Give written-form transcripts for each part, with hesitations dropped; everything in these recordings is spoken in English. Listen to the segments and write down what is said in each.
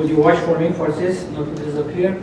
Would you watch for me for this not to disappear?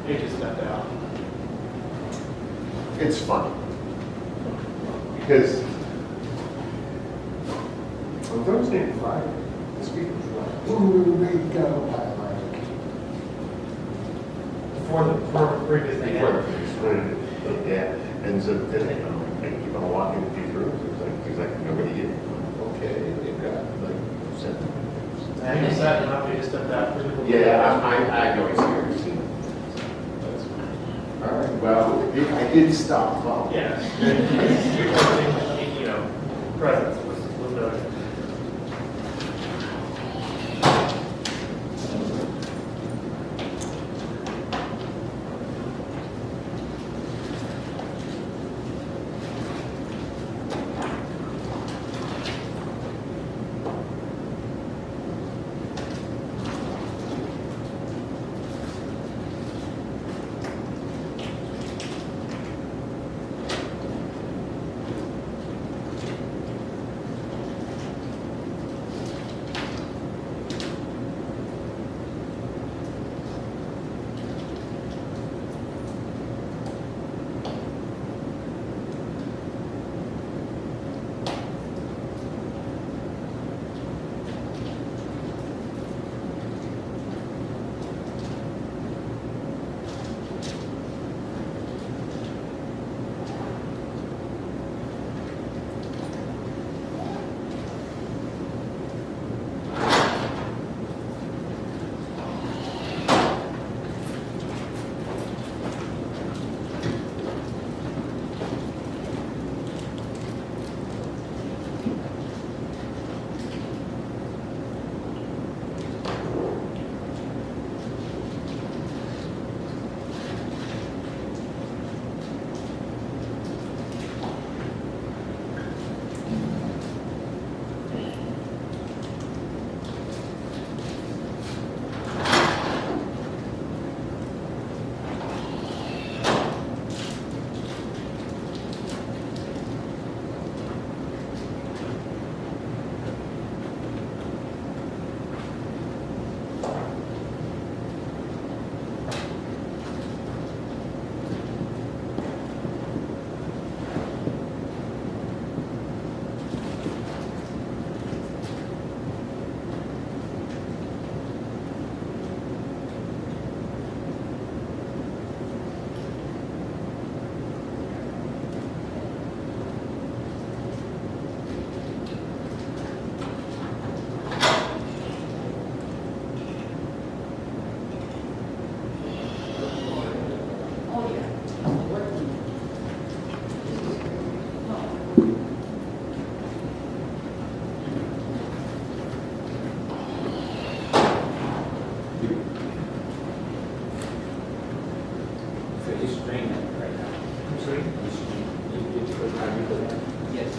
They just stepped out. It's funny. Because on Thursday and Friday, the speakers were like, ooh, we go. Before the previous thing. Before the previous one. Yeah. And so then they keep on walking to these rooms. He's like, nobody here. Okay, they've got like 7. And you said enough, they just stepped out. Yeah, I know it's here. All right, well, I did stop. Well, Yes. You know, presence was noted.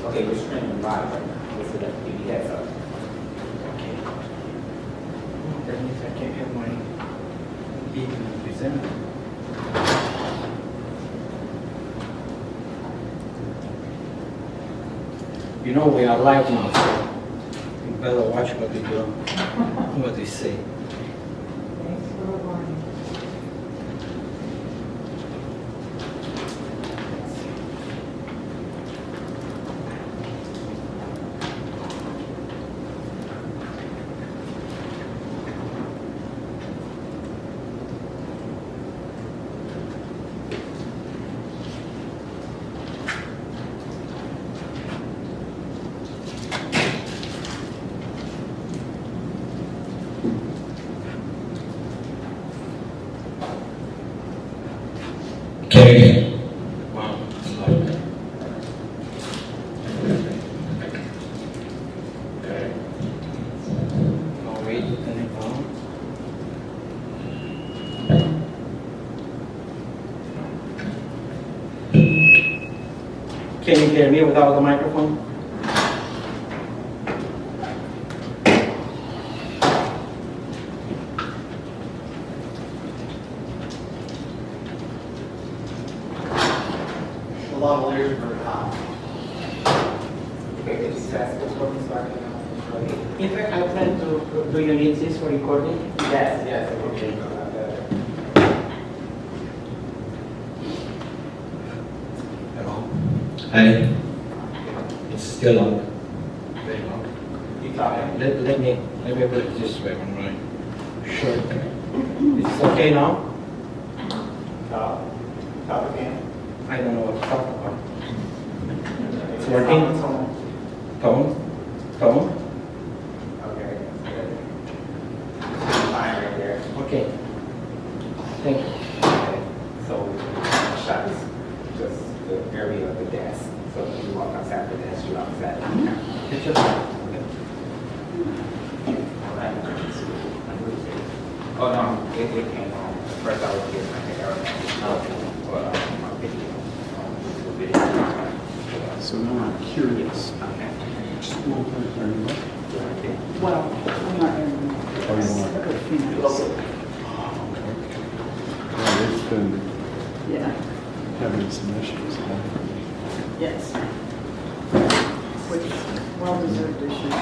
Okay, we're streaming live right now. What's it up? Give me that up. Okay. That means I can't have my meeting presented. You know we are live now, so you better watch what we do, what we say. Thanks for the warning. Okay. Wow. Okay. Now wait, turn it down. Can you hear me without the microphone? The lavaliers are very hot. In fact, I plan to, do you need this for recording? Yes, yes, okay. Hello. Hi. It's still on. You talking? Let me put it this way, I'm right. Sure. It's okay now? Talk again. I don't know what to talk about. It's working? Tone? Tone? Okay. Fine right there. Okay. Thank you. Okay. So, shot is just the area of the desk. So if you walk outside the desk, you're outside. It's just, Oh, no, it came on. First I was getting like an error message. But my video. The video. So now I'm curious. Okay. Well, I'm not in. Oh, you want- A good few minutes. Well, it's been Yeah, having some issues. yes. Which, well-deserved issues.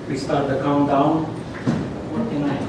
we start the countdown. 49.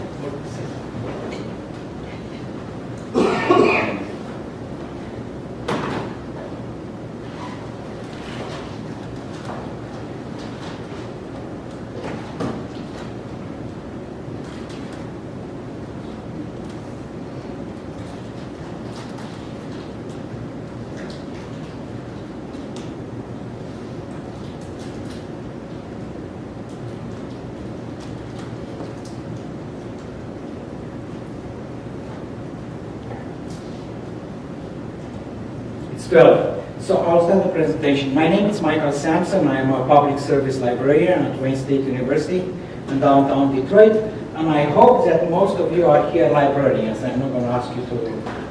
It's 12. So I'll start the presentation. My name is Michael Sampson. I am a public service librarian at Wayne State University in downtown Detroit. and I hope that most of you are here librarians. I'm not going to ask you to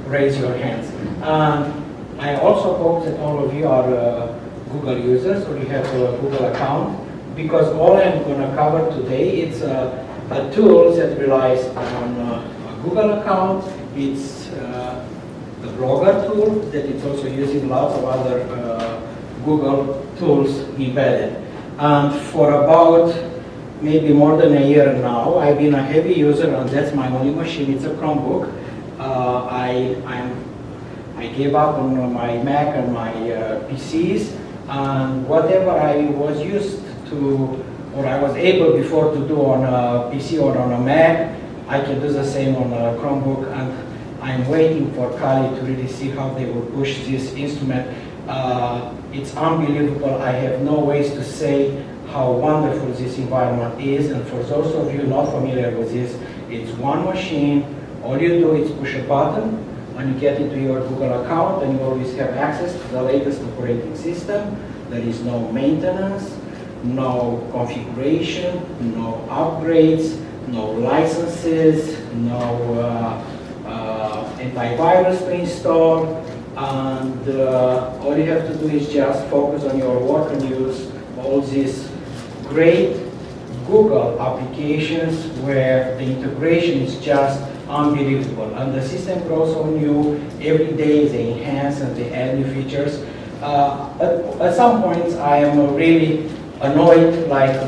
raise your hands. I also hope that all of you are Google users or you have a Google account, because all I'm going to cover today is a tool that relies on a Google account. It's the Blogger tool that it's also using lots of other Google tools embedded. And for about maybe more than a year now, I've been a heavy user, and that's my only machine. It's a Chromebook. I gave up on my Mac and my PCs, and whatever I was used to, or I was able before to do on a PC or on a Mac, I can do the same on a Chromebook, and I'm waiting for Kali to really see how they will push this instrument. It's unbelievable. I have no ways to say how wonderful this environment is, and for those of you not familiar with this, it's one machine. All you do is push a button, and you get into your Google account, and you always have access to the latest operating system. There is no maintenance, no configuration, no upgrades, no licenses, no antivirus to install, and all you have to do is just focus on your work and use all these great Google applications where the integration is just unbelievable, and the system grows on you every day. They enhance and they add new features. At some points I am really annoyed, like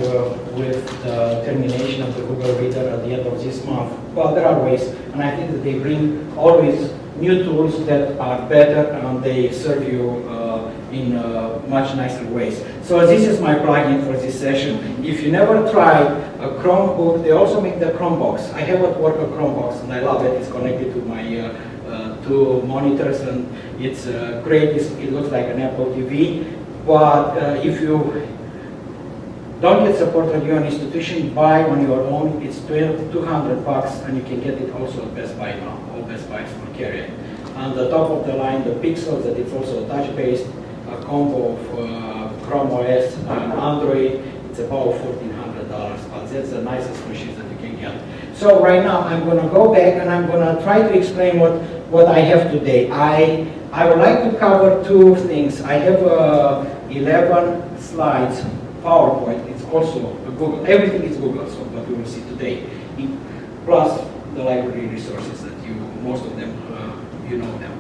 with the termination of the Google Reader at the end of this month. Well, there are ways, and I think that they bring always new tools that are better, and they serve you in much nicer ways. So this is my plugin for this session. If you never tried a Chromebook, they also make the Chromebox. I have at work a Chromebox, and I love it. It's connected to my two monitors, and it's great. It looks like an Apple TV. But if you don't get support from your institution, buy on your own. It's $200, and you can get it also at Best Buy now. All Best Buys will carry it. On the top of the line, the Pixels, that it's also touch-based, a combo of Chrome OS and Android. It's about $1,400, but that's the nicest machine that you can get. So right now, I'm going to go back, and I'm going to try to explain what I have today. I would like to cover two things. I have 11 slides. PowerPoint, it's also a Google, everything is Google, so what we will see today, plus the library resources that most of them, you know them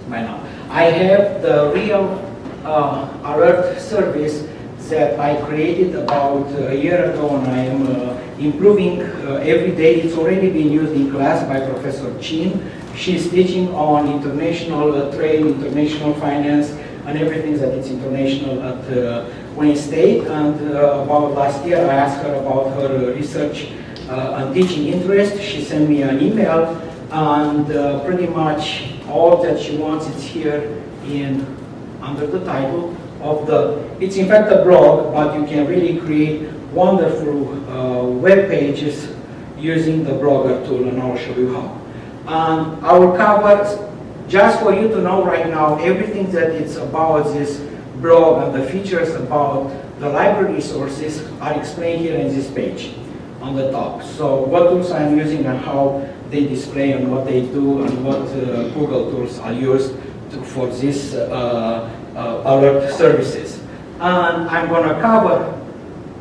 by now. I have the real alert service that I created about a year ago, and I am improving every day. It's already been used in class by Professor Chin. She's teaching on international trade, international finance, and everything that is international at Wayne State. And about last year, I asked her about her research and teaching interest. She sent me an email, and pretty much all that she wants is here under the title of it's in fact a blog, but you can really create wonderful web pages using the Blogger tool, and I'll show you how. And I will cover, just for you to know right now, everything that it's about this blog and the features about the library resources are explained here in this page on the top. So what tools I'm using and how they display and what they do and what Google tools are used for this alert services. And I'm going to cover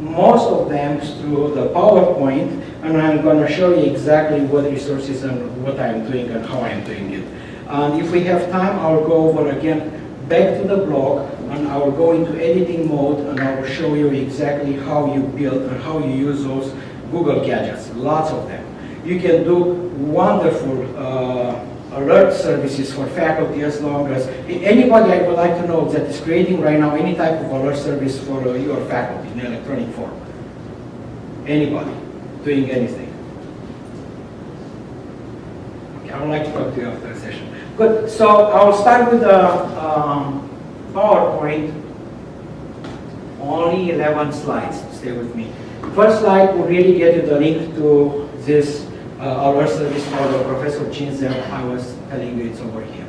most of them through the PowerPoint, and I'm going to show you exactly what resources and what I'm doing and how I'm doing it. And if we have time, I'll go over again back to the blog, and I will go into editing mode, and I will show you exactly how you build and how you use those Google gadgets, lots of them. You can do wonderful alert services for faculty, as long as anybody I would like to know that is creating right now any type of alert service for your faculty in electronic form. Anybody doing anything? Okay, I would like to talk to you after the session. Good, so I'll start with the PowerPoint, only 11 slides, stay with me. First slide will really get you the link to this alert service for Professor Chin that I was telling you, it's over here.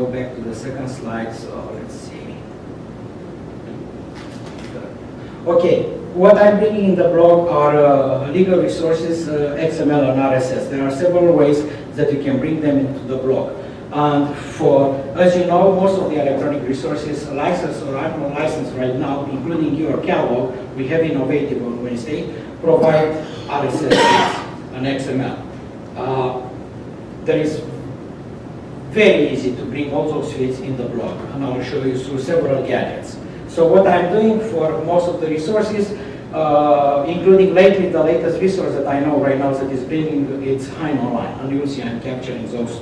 go back to the second slide, so let's see. Okay, what I'm bringing in the blog are legal resources, XML and RSS. There are several ways that you can bring them into the blog. And as you know, most of the electronic resources, licensed or unlicensed right now, including your catalog, we have Innovative on Wednesday, provide RSS feeds and XML. There is very easy to bring all those feeds in the blog, and I'll show you through several gadgets. So what I'm doing for most of the resources, including lately the latest resource that I know right now that is bringing its Hein online, and you'll see I'm capturing those.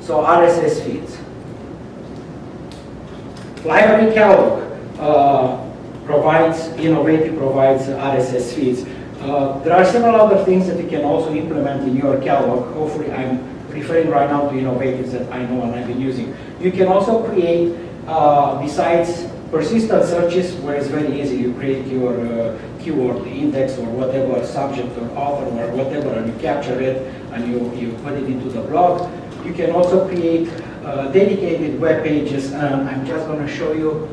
So RSS feeds. Library catalog Innovative provides RSS feeds. There are several other things that you can also implement in your catalog. Hopefully I'm referring right now to Innovative that I know and I've been using. You can also create, besides persistent searches, where it's very easy, you create your keyword index or whatever, subject or author or whatever, and you capture it and you put it into the blog. You can also create dedicated web pages, and I'm just going to show you.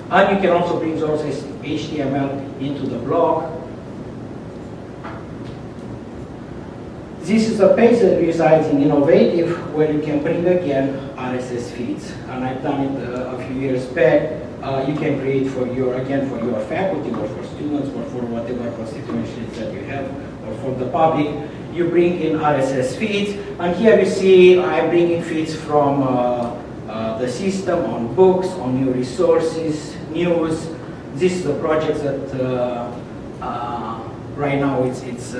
And you can also bring those as HTML into the blog. This is a page that resides in Innovative, where you can bring again RSS feeds. And I've done it a few years back. You can create for your faculty or for students or for whatever constituencies that you have or for the public. You bring in RSS feeds, and here you see I'm bringing feeds from the system on books, on new resources, news. This is the project that right now it's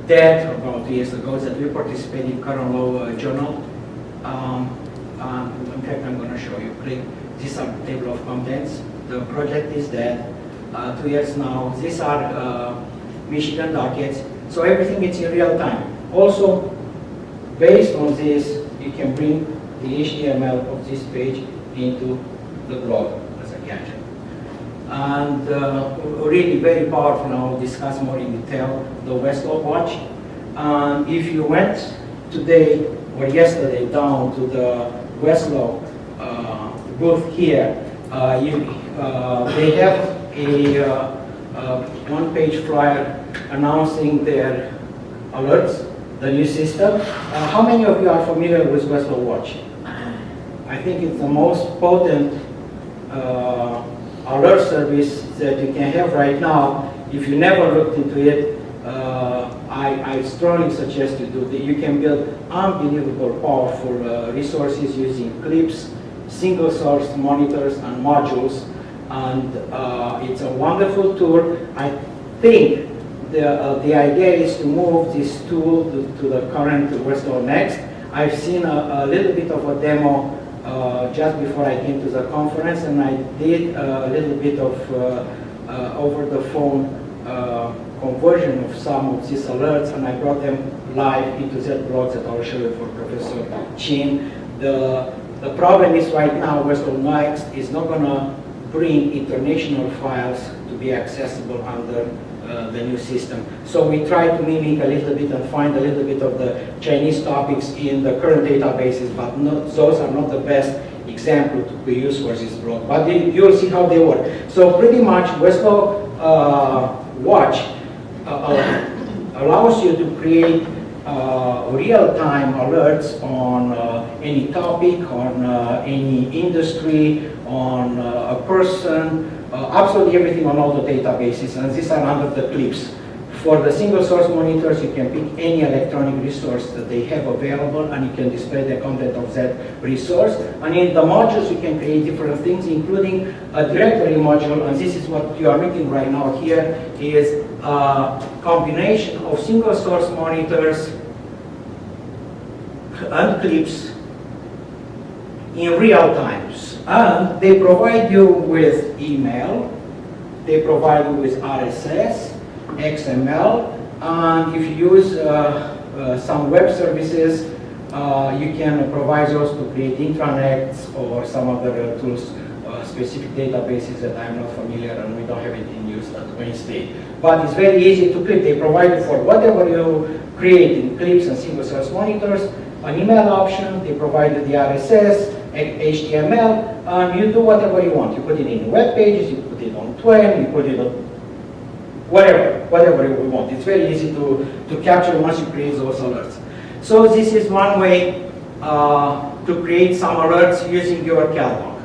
dead, about 2 years ago, that we participated in Current Law Journal. In fact, I'm going to show you. These are the table of contents. The project is dead. 2 years now. These are Michigan dockets. So everything is in real time. Also, based on this, you can bring the HTML of this page into the blog as a gadget. And really very powerful, and I'll discuss more in detail, the Westlaw Watch. And if you went today or yesterday down to the Westlaw booth here, they have a one-page flyer announcing their alerts, the new system. How many of you are familiar with Westlaw Watch? I think it's the most potent alert service that you can have right now. If you never looked into it, I strongly suggest you do that. You can build unbelievable powerful resources using clips, single source monitors and modules, and it's a wonderful tool. I think the idea is to move this tool to the current Westlaw Next. I've seen a little bit of a demo just before I came to the conference, and I did a little bit of over the phone conversion of some of these alerts, and I brought them live into that blog that I'll show you for Professor Chin. The problem is right now Westlaw Next is not going to bring international files to be accessible under the new system. So we try to mimic a little bit and find a little bit of the Chinese topics in the current databases, but those are not the best example to be used for this blog. But you'll see how they work. So pretty much Westlaw Watch allows you to create real-time alerts on any topic, on any industry, on a person, absolutely everything on all the databases, and these are under the clips. For the single source monitors, you can pick any electronic resource that they have available, and you can display the content of that resource. And in the modules, you can create different things, including a directory module, and this is what you are looking right now here, is a combination of single source monitors and clips in real times. And they provide you with email, they provide you with RSS, XML, and if you use some web services, you can provide those to create intranets or some other tools specific databases that I'm not familiar and we don't have it in use at Wayne State. But it's very easy to click. They provide you for whatever you create in clips and single source monitors, an email option, they provide you the RSS, HTML, and you do whatever you want. You put it in web pages, you put it on Twain, you put it on whatever you want. It's very easy to capture once you create those alerts. So this is one way to create some alerts using your catalog,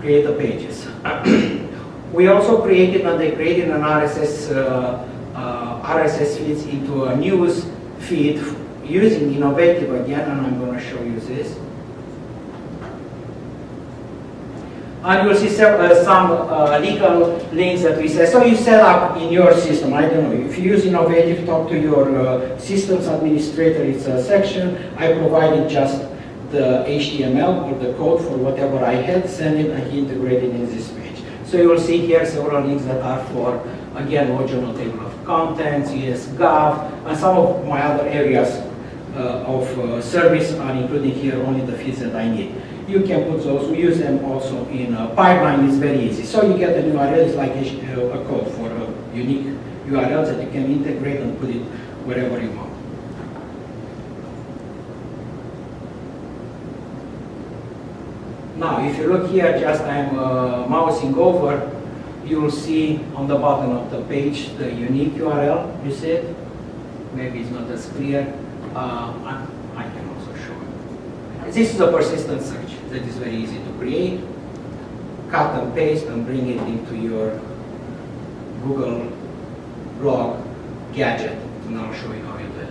create the pages. We also created, and they created an RSS feeds into a news feed using Innovative again, and I'm going to show you this. And you'll see some legal links that we say. So you set up in your system, I don't know, if you use Innovative, talk to your systems administrator, it's a section. I provided just the HTML or the code for whatever I had, send it, and he integrated in this page. So you will see here several links that are for, again, original table of contents, US Gov, and some of my other areas of service are including here only the feeds that I need. You can put those, we use them also in pipeline, it's very easy. So you get the URLs like a code for unique URLs that you can integrate and put it wherever you want. Now, if you look here, just I'm mousing over, you will see on the bottom of the page the unique URL, you see it? Maybe it's not as clear. I can also show you. This is a persistent search that is very easy to create. Cut and paste and bring it into your Google blog gadget. And I'll show you how you do it.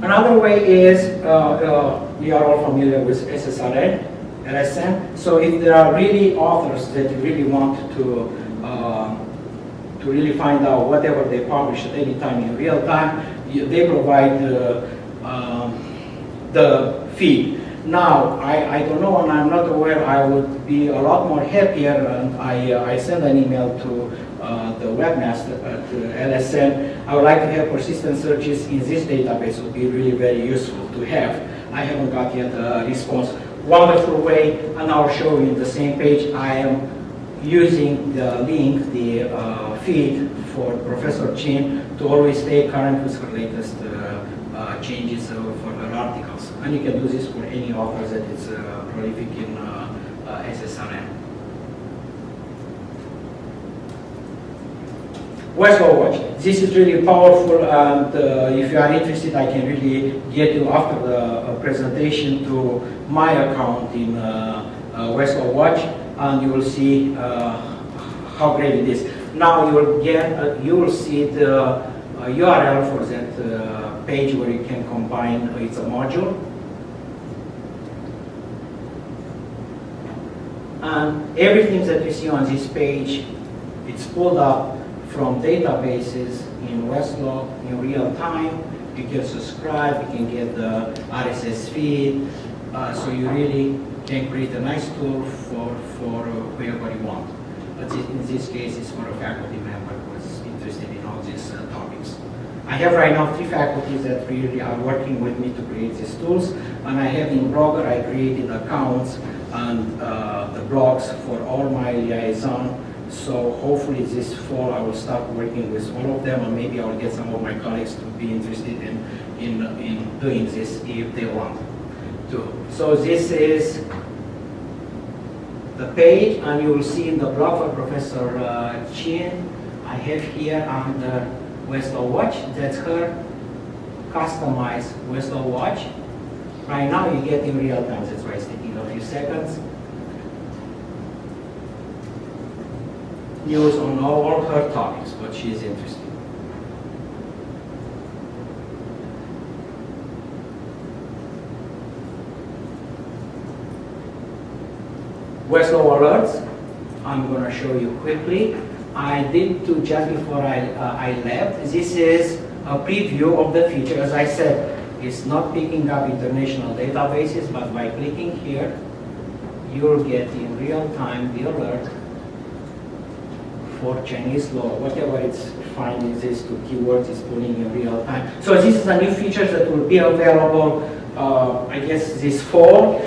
Another way is, we are all familiar with SSRN, RSN. So if there are really authors that really want to really find out whatever they publish at any time in real time, they provide the feed. Now, I don't know, and I'm not aware, I would be a lot more happier, and I send an email to the webmaster at LSN. I would like to have persistent searches in this database. It would be really very useful to have. I haven't got yet a response. Wonderful way, and I'll show you the same page. I am using the link, the feed for Professor Chin to always stay current with her latest changes for her articles. And you can do this for any authors that is prolific in SSRN. Westlaw Watch. This is really powerful, and if you are interested, I can really get you after the presentation to my account in Westlaw Watch, and you will see how great it is. Now you will see the URL for that page where you can combine. It's a module, and everything that you see on this page, it's pulled up from databases in Westlaw in real time. You can subscribe, you can get the RSS feed, so you really can create a nice tool for whoever you want. But in this case, it's for a faculty member who is interested in all these topics. I have right now 3 faculties that really are working with me to create these tools, and I have in Blogger, I created accounts and the blogs for all my liaison. So hopefully this fall I will start working with all of them, and maybe I will get some of my colleagues to be interested in doing this if they want to. So this is the page, and you will see in the blog for Professor Chin, I have here under Westlaw Watch, that's her customized Westlaw Watch. Right now you get in real time, that's why it's taking a few seconds. News on all her topics, what she is interested in. Westlaw alerts, I'm going to show you quickly. I did two just before I left. This is a preview of the feature. As I said, it's not picking up international databases, but by clicking here, you'll get in real time the alert for Chinese law, whatever it's finding these two keywords is pulling in real time. So this is a new feature that will be available, I guess, this fall.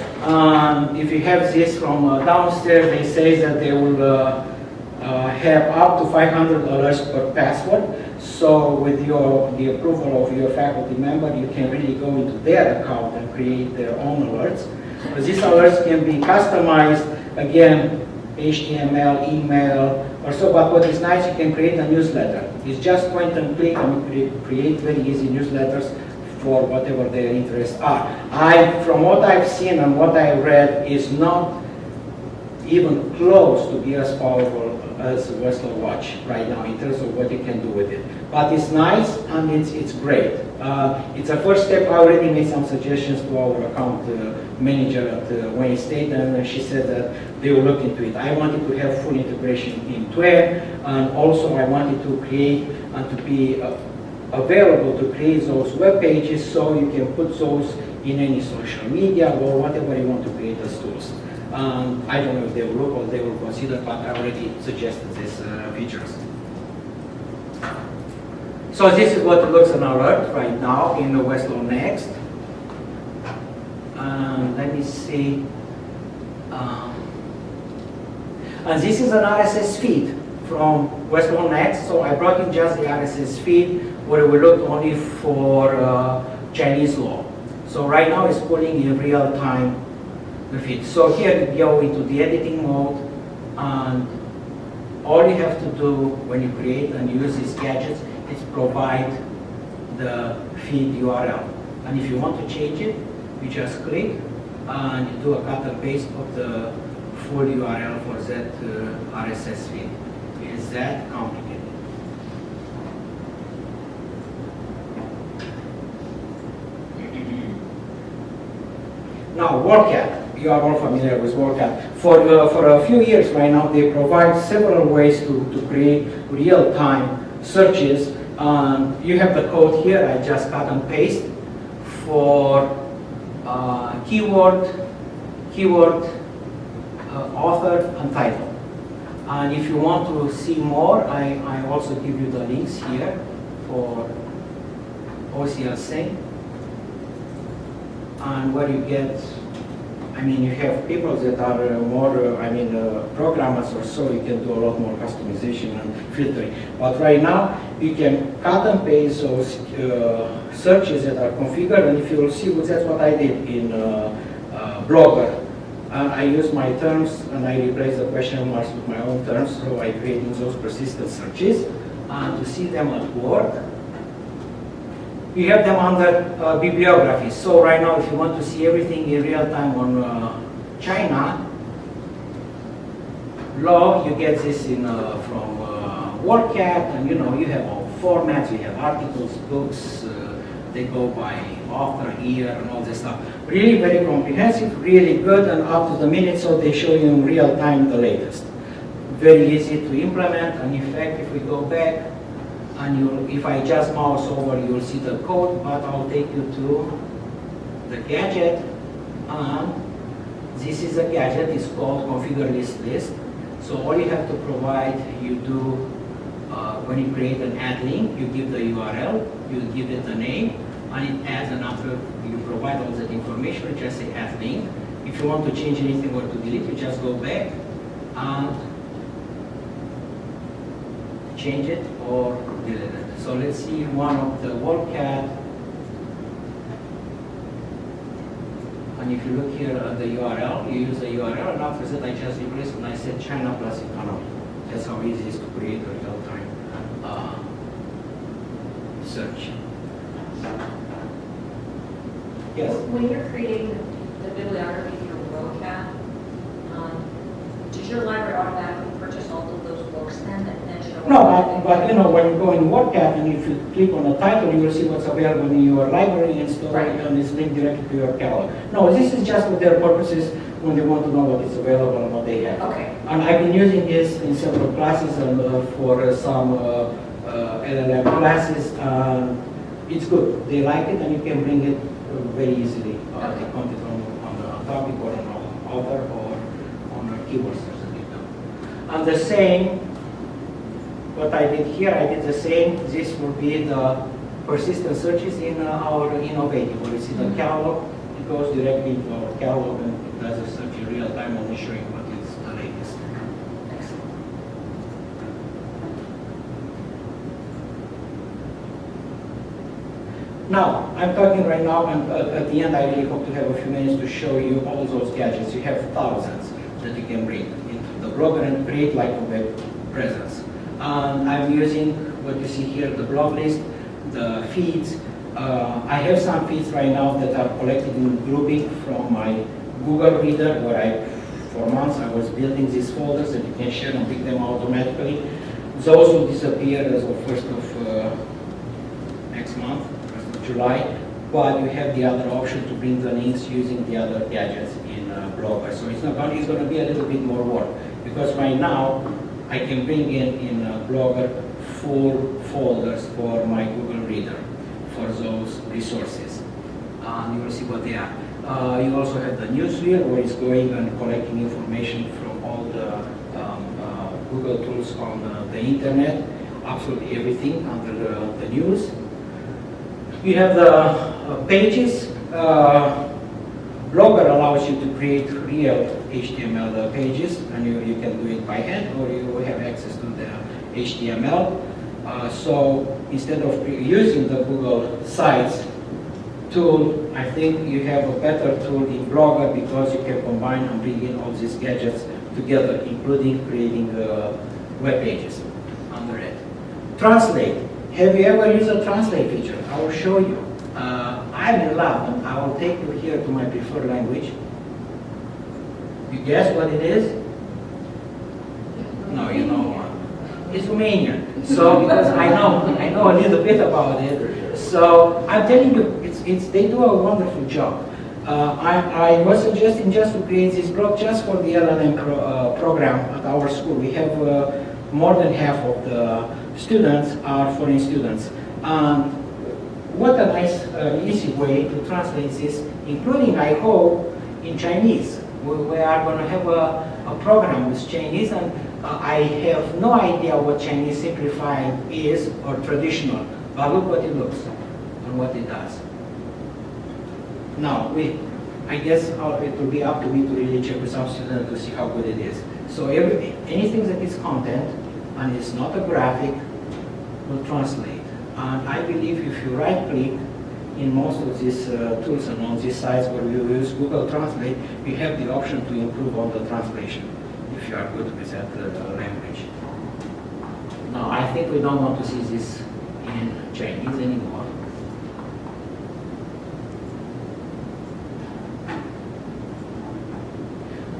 If you have this from downstairs, they say that they will have up to $500 per password. So with the approval of your faculty member, you can really go into their account and create their own alerts. But these alerts can be customized, again, HTML, email, or so. But what is nice, you can create a newsletter. It's just point and click and create very easy newsletters for whatever their interests are. From what I've seen and what I read, is not even close to be as powerful as Westlaw Watch right now in terms of what you can do with it. But it's nice and it's great. It's a first step. I already made some suggestions to our account manager at Wayne State, and she said that they will look into it. I wanted to have full integration into it, and also I wanted to create and to be available to create those web pages so you can put those in any social media or whatever you want to create as tools. I don't know if they will look or they will consider, but I already suggested these features. So this is what it looks on our alert right now in the Westlaw Next. Let me see. And this is an RSS feed from Westlaw Next. So I brought in just the RSS feed where we looked only for Chinese law. So right now it's pulling in real time the feed. So here you go into the editing mode, and all you have to do when you create and use these gadgets is provide the feed URL. And if you want to change it, you just click and you do a cut and paste of the full URL for that RSS feed. It is that complicated. Now, WorkAt. You are all familiar with WorkAt. For a few years right now, they provide several ways to create real-time searches. You have the code here. I just cut and paste for keyword, author, and title. And if you want to see more, I also give you the links here for OCL Sync. And where you get, you have people that are more, programmers or so, you can do a lot more customization and filtering. But right now, you can cut and paste those searches that are configured, and if you will see, that's what I did in Blogger. And I use my terms, and I replace the question marks with my own terms, so I created those persistent searches. And to see them at work, you have them under bibliography. So right now, if you want to see everything in real time on China law, you get this from WorkAt, and you have all formats. You have articles, books. They go by author, year, and all this stuff. Really very comprehensive, really good, and up to the minute. So they show you in real time the latest. Very easy to implement. And in fact, if we go back, and if I just mouse over, you'll see the code, but I'll take you to the gadget. And this is a gadget, it's called configure list. So all you have to provide, you do, when you create an add link, you give the URL, you give it a name, and it adds, and after you provide all that information, you just say add link. If you want to change anything or to delete, you just go back and change it or delete it. So let's see one of the WorkAt. And if you look here at the URL, you use the URL, and after that I just replace it and I said China plus economy. That's how easy it is to create a real-time search. Yes? When you're creating the bibliography for WorkAt, does your library automatically purchase all of those books then and then show? No, but when you go in WorkAt and if you click on the title, you will see what's available in your library and store it, and it's linked directly to your catalog. No, this is just for their purposes when they want to know what is available and what they have. Okay. And I've been using this in several classes and for some LLM classes. It's good. They like it, and you can bring it very easily. The content on a topic or on an author or on a keyword search. And the same what I did here, I did the same. This will be the persistent searches in our innovative. You see the catalog, it goes directly into our catalog and it does a search in real time, only showing what is the latest. Now, I'm talking right now, and at the end I really hope to have a few minutes to show you all those gadgets. You have thousands that you can bring into the blog and create like a web presence. And I'm using what you see here, the blog list, the feeds. I have some feeds right now that are collected in grouping from my Google Reader, where for months I was building these folders that you can share and pick them automatically. Those will disappear as of 1st of next month. July, but you have the other option to bring the links using the other gadgets in Blogger. So it's going to be a little bit more work, because right now I can bring in Blogger full folders for my Google Reader for those resources. And you will see what they are. You also have the newsreel, where it's going and collecting information from all the Google tools on the internet, absolutely everything under the news. You have the pages. Blogger allows you to create real HTML pages, and you can do it by hand, or you have access to the HTML. So instead of using the Google Sites tool, I think you have a better tool in Blogger, because you can combine and bring in all these gadgets together, including creating web pages under it. Translate. Have you ever used a translate feature? I will show you. I'm in love, and I will take you here to my preferred language. You guess what it is? No, you know. It's Romanian. So because I know a little bit about it. So I'm telling you, they do a wonderful job. I was suggesting just to create this blog just for the LLM program at our school. We have more than half of the students are foreign students. What a nice, easy way to translate this, including, I hope, in Chinese. We are going to have a program with Chinese, and I have no idea what Chinese simplified is or traditional, but look what it looks and what it does. Now, I guess it will be up to me to really check with some students to see how good it is. So anything that is content and it's not a graphic will translate. And I believe if you right-click in most of these tools and on these sites where you use Google Translate, you have the option to improve on the translation if you are good with that language. Now, I think we don't want to see this in Chinese anymore.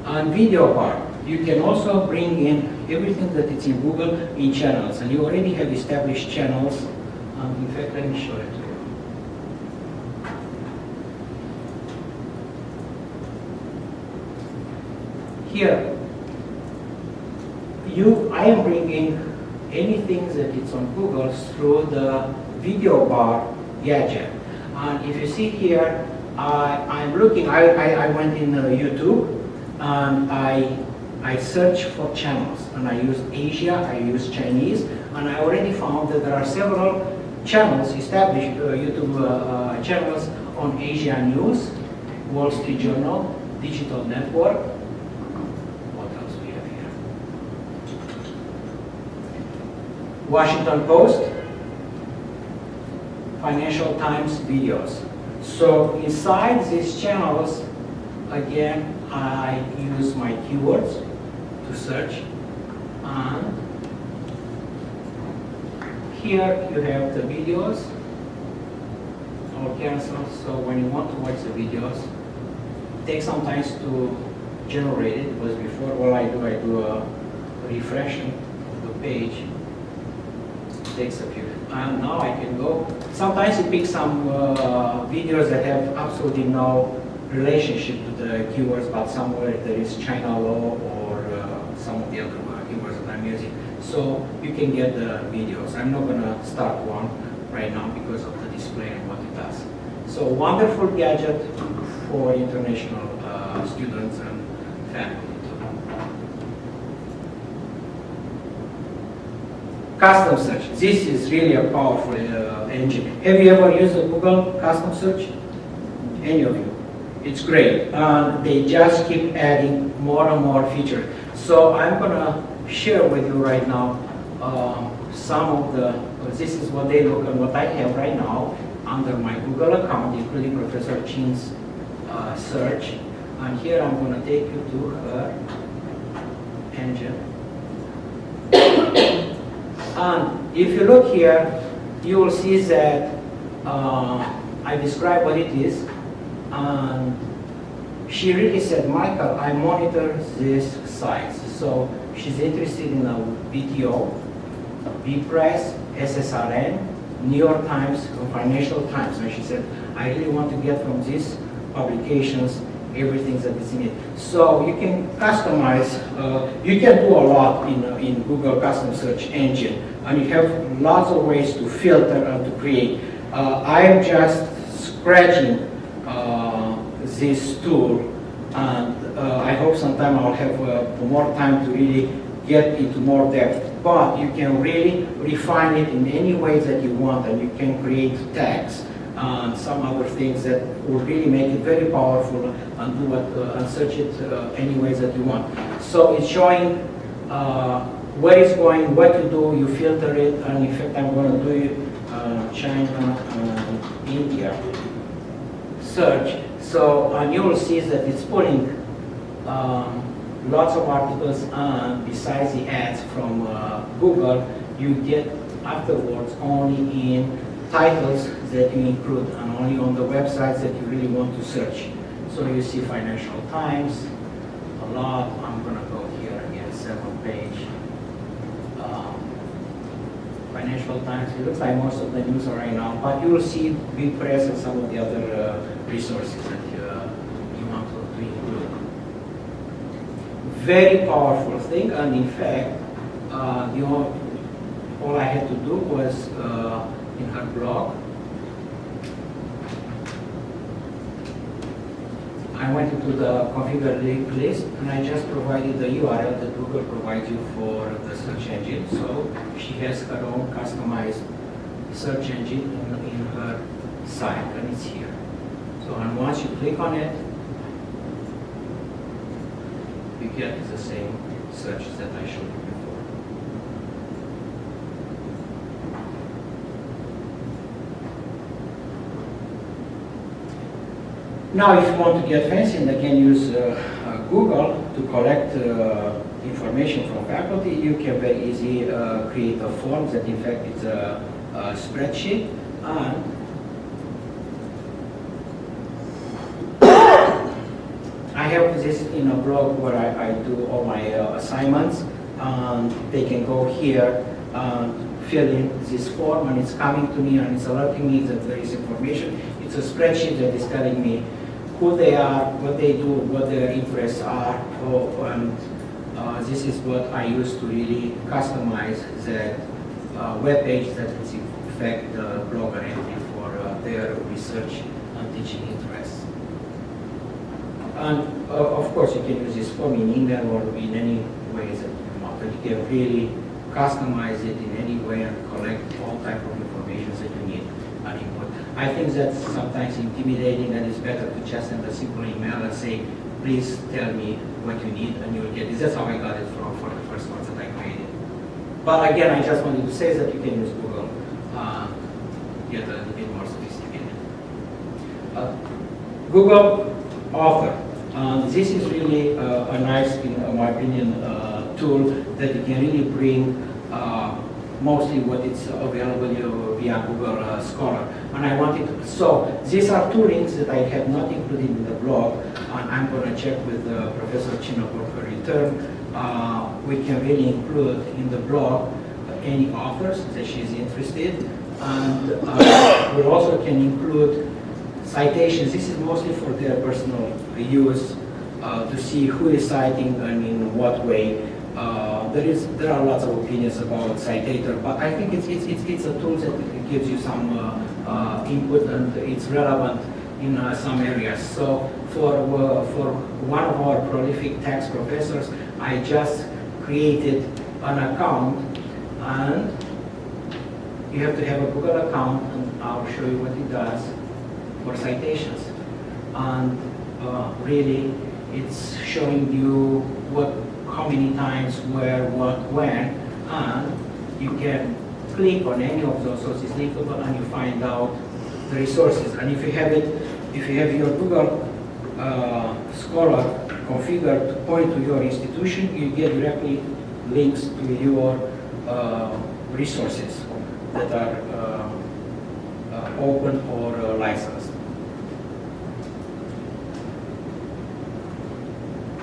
And video bar. You can also bring in everything that is in Google in channels, and you already have established channels. In fact, let me show it to you. Here, I am bringing anything that is on Google through the video bar gadget. And if you see here, I'm looking, I went in YouTube, and I searched for channels, and I used Asia, I used Chinese, and I already found that there are several channels, established YouTube channels on Asia News, Wall Street Journal, Digital Network. What else do we have here? Washington Post, Financial Times videos. So inside these channels, again, I use my keywords to search, and here you have the videos or cancel. So when you want to watch the videos, it takes some time to generate it, because before what I do a refreshing of the page. It takes a few. And now I can go. Sometimes it picks some videos that have absolutely no relationship to the keywords, but somewhere there is China law or some of the other keywords that I'm using. So you can get the videos. I'm not going to start one right now because of the display and what it does. So wonderful gadget for international students and family. Custom search. This is really a powerful engine. Have you ever used a Google custom search? Any of you? It's great. They just keep adding more and more features. So I'm gonna share with you right now some of the, this is what they look and what I have right now under my Google account, including Professor Chin's search. And here I'm gonna take you to her engine. And if you look here, you will see that I describe what it is. And she really said, Michael, I monitor these sites. So she's interested in a BTO, B-Press, SSRN, New York Times, Financial Times. And she said, I really want to get from these publications everything that is in it. So you can customize, you can do a lot in Google custom search engine. And you have lots of ways to filter and to create. I'm just scratching this tool, and I hope sometime I'll have more time to really get into more depth. But you can really refine it in any way that you want, and you can create tags and some other things that will really make it very powerful and do what and search it any ways that you want. So it's showing where it's going, what to do, you filter it, and in fact I'm going to do it China and India search. So and you will see that it's pulling lots of articles, and besides the ads from Google, you get afterwards only in titles that you include and only on the websites that you really want to search. So you see Financial Times a lot. I'm going to go here again, 7th page. Financial Times, it looks like most of the news are right now, but you will see Big Press and some of the other resources that you want to include. Very powerful thing, and in fact, all I had to do was in her blog, I went into the configure link list, and I just provided the URL that Google provides you for the search engine. So she has her own customized search engine in her site, and it's here. So and once you click on it, you get the same search that I showed you before. Now, if you want to get fancy and again use Google to collect information from faculty, you can very easily create a form that in fact is a spreadsheet. And I have this in a blog where I do all my assignments. They can go here and fill in this form, and it's coming to me and it's alerting me that there is information. It's a spreadsheet that is telling me who they are, what they do, what their interests are, and this is what I use to really customize the web page that is in fact the blogger entry for their research and teaching interests. And of course you can use this form in email or in any ways that you want, but you can really customize it in any way and collect all type of information that you need and input. I think that's sometimes intimidating, and it's better to just send a simple email and say, please tell me what you need, and you'll get it. That's how I got it for the first ones that I created. But again, I just wanted to say that you can use Google, get a little bit more sophisticated. Google Author. This is really a nice, in my opinion, tool that you can really bring mostly what is available via Google Scholar. And I wanted to, so these are two links that I have not included in the blog, and I'm going to check with Professor Chin about her return. We can really include in the blog any authors that she's interested in, and we also can include citations. This is mostly for their personal use, to see who is citing and in what way. There are lots of opinions about Citator, but I think it's a tool that gives you some input, and it's relevant in some areas. So for one of our prolific tax professors, I just created an account, and you have to have a Google account, and I'll show you what it does for citations. And really, it's showing you how many times, where, what, when, and you can click on any of those sources linkable, and you find out the resources. And if you have your Google Scholar configured to point to your institution, you get directly links to your resources that are open or licensed.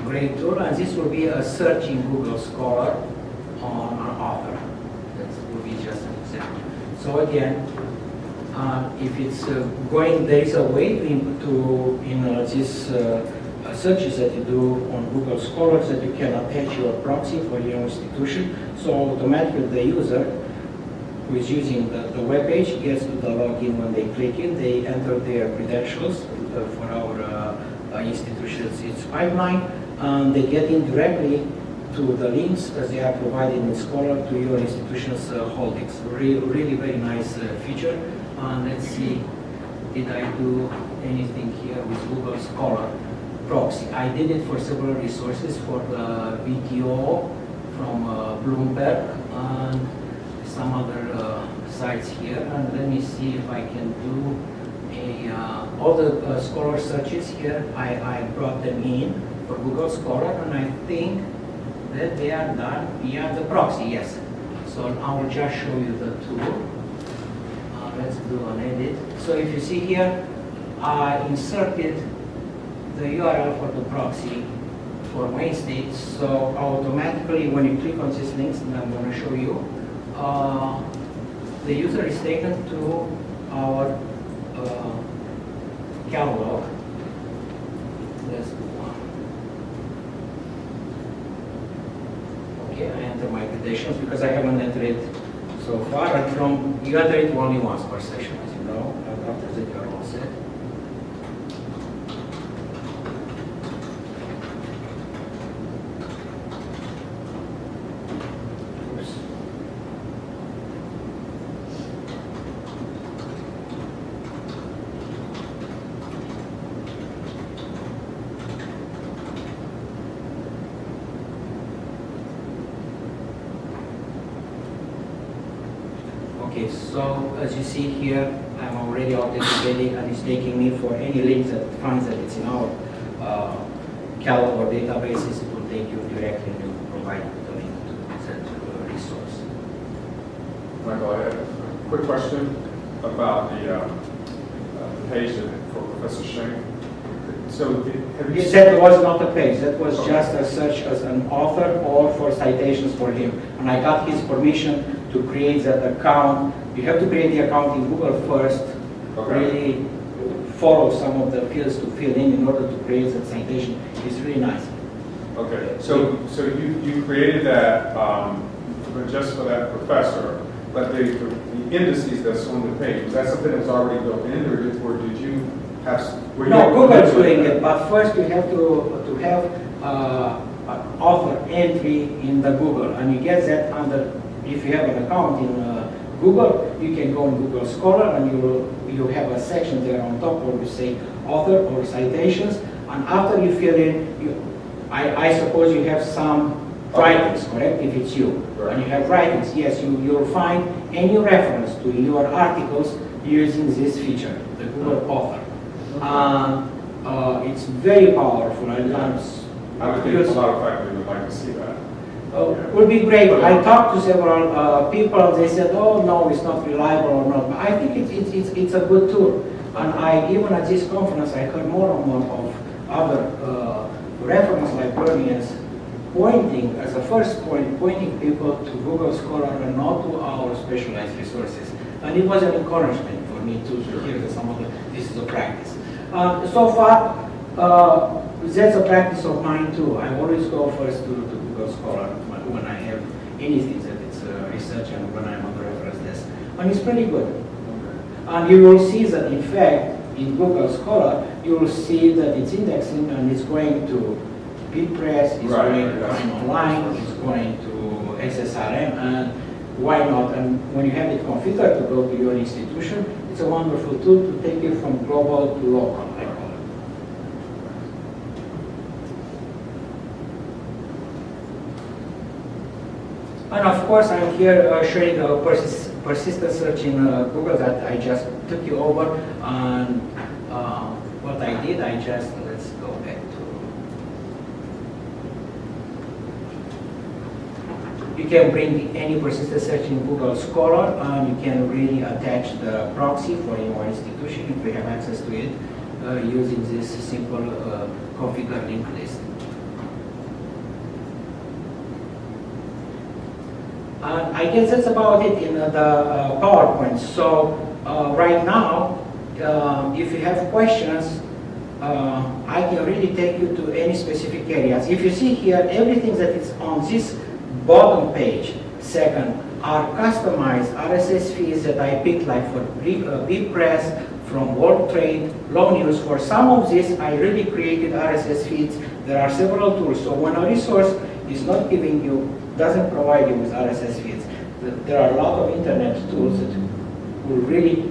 Great tool, and this will be a search in Google Scholar on an author. That will be just an example. So again, if it's going, there is a way to in these searches that you do on Google Scholar that you can attach your proxy for your institution. So automatically the user who is using the web page gets to the login. When they click in, they enter their credentials for our institution's pipeline, and they get in directly to the links as they are provided in Scholar to your institution's holdings. Really very nice feature. And let's see, did I do anything here with Google Scholar proxy? I did it for several resources, for the BTO from Bloomberg and some other sites here. And let me see if I can do all the Scholar searches here. I brought them in for Google Scholar, and I think that they are done via the proxy, yes. So I will just show you the tool. Let's do an edit. So if you see here, I inserted the URL for the proxy for Wayne State. So automatically, when you click on these links, and I'm going to show you, the user is taken to our catalog. Let's do one. Okay, I enter my credentials because I haven't entered it so far. And you enter it only once per session, as you know. And after that, you're all set. Oops. Okay, so as you see here, I'm already authenticating, and it's taking me for any link that finds that it's in our catalog or databases. It will take you directly and you provide the link to that resource. Michael, I have a quick question about the page for Professor Schenk. So have you Yes, that was not a page. That was just a search as an author or for citations for him. And I got his permission to create that account. You have to create the account in Google first. Okay. Really follow some of the fields to fill in order to create that citation. It's really nice. Okay, so you created that just for that professor, but the indices that's on the page, was that something that was already built in, or did you have? No, Google's doing it, but first you have to have an author entry in the Google, and you get that under. If you have an account in Google, you can go in Google Scholar, and you have a section there on top where you say author or citations, and after you fill in, I suppose you have some writings, correct? If it's you, right. And you have writings, yes, you'll find any reference to your articles using this feature, the Google Author. It's very powerful. I would think a lot of faculty would like to see that. Would be great. I talked to several people, and they said, "Oh no, it's not reliable or not." But I think it's a good tool. And I even at this conference, I heard more and more of other reference librarians pointing as a first point, pointing people to Google Scholar and not to our specialized resources. And it was an encouragement for me to hear that some of this is a practice. So far, that's a practice of mine too. I always go first to Google Scholar when I have anything that it's research and when I'm on the reference desk. And it's pretty good. And you will see that in fact, in Google Scholar, you will see that it's indexing and it's going to BitPress, it's going to Time Online, it's going to SSRM, and why not? And when you have it configured to go to your institution, it's a wonderful tool to take you from global to local, I call it. And of course, I'm here showing a persistent search in Google that I just took you over. And what I did, let's go back to. You can bring any persistent search in Google Scholar, and you can really attach the proxy for your institution if you have access to it using this simple configure linked list. And I guess that's about it in the PowerPoint. So right now, if you have questions, I can really take you to any specific areas. If you see here, everything that is on this bottom page, second, are customized RSS feeds that I picked, like for Big Press, from World Trade, Law News. For some of this, I really created RSS feeds. There are several tools. So when a resource is not giving you, doesn't provide you with RSS feeds, there are a lot of internet tools that will really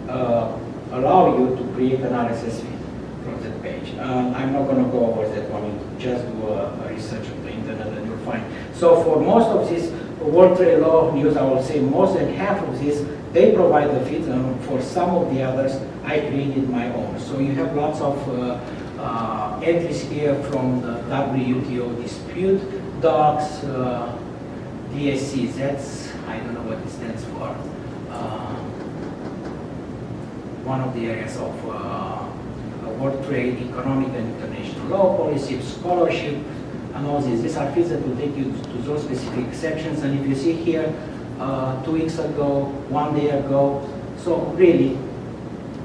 allow you to create an RSS feed from that page. I'm not going to go over that one. You just do a research on the internet and you'll find. So for most of this World Trade Law News, I will say more than half of this, they provide the feeds, and for some of the others, I created my own. So you have lots of entries here from the WTO dispute docs, DSCs. That's, I don't know what it stands for. One of the areas of world trade, economic and international law policy, scholarship, and all this. These are feeds that will take you to those specific sections. And if you see here, 2 weeks ago, 1 day ago, so really